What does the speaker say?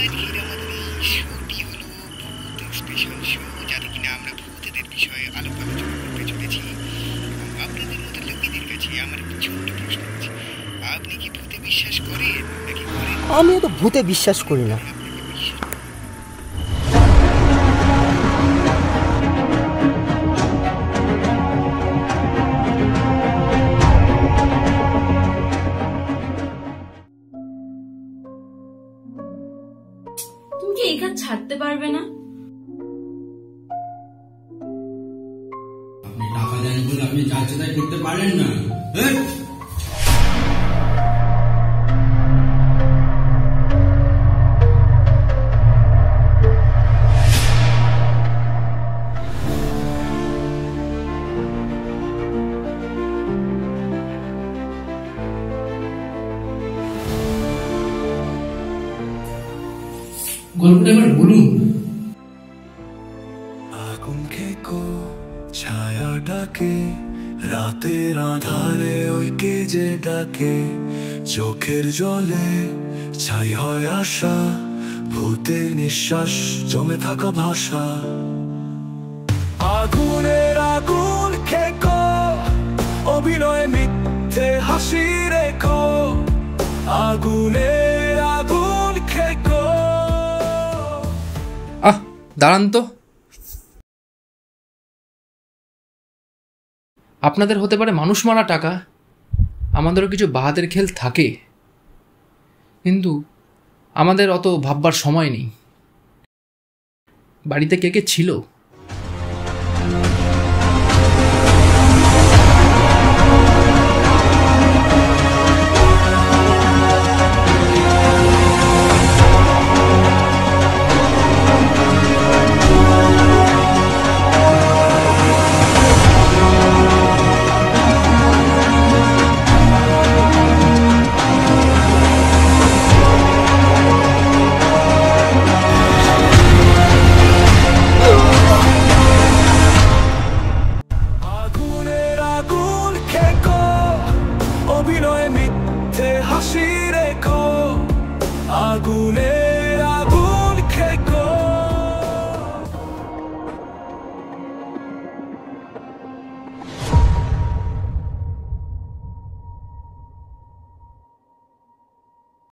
আজকের আমাদের এই শোটি হলো ভূত স্পেশাল শো, যাতে কিনা আমরা ভূতেদের বিষয়ে আলাপ আলোচনা করতে চলেছি। এবং আপনাদের মতো লোকেদের কাছে আমার একটি ছোট্ট প্রশ্ন আছে, আপনি কি ভূতে বিশ্বাস করেন নাকি করেন? আমি তো ভূতে বিশ্বাস করি না। তুমি কি এই কাজ ছাড়তে পারবে না? আপনি টাকা দেন বলে আপনি যা ইচ্ছে তাই করতে পারেন না। গল্পটা এবার বলুন। আগুন খেকো ছায়া ডাকে, রাতের আধারে ওই কে যে ডাকে, চোখের জলে ছাই হয় আশা, ভূতের নিঃশ্বাস জমে থাকা ভাষা। আগুনের আগুন খেকো, অভিনয় মিথ্যে হাসি রেখো, আগুনের আগুন খেকো। দাঁড়ান তো, আপনাদের হতে পারে মানুষ মারা টাকা, আমাদেরও কিছু বাহাতের খেল থাকে, কিন্তু আমাদের অত ভাববার সময় নেই। বাড়িতে কে কে ছিল? অভিনয় মিথ্যে হাসি রেখো, আগুনে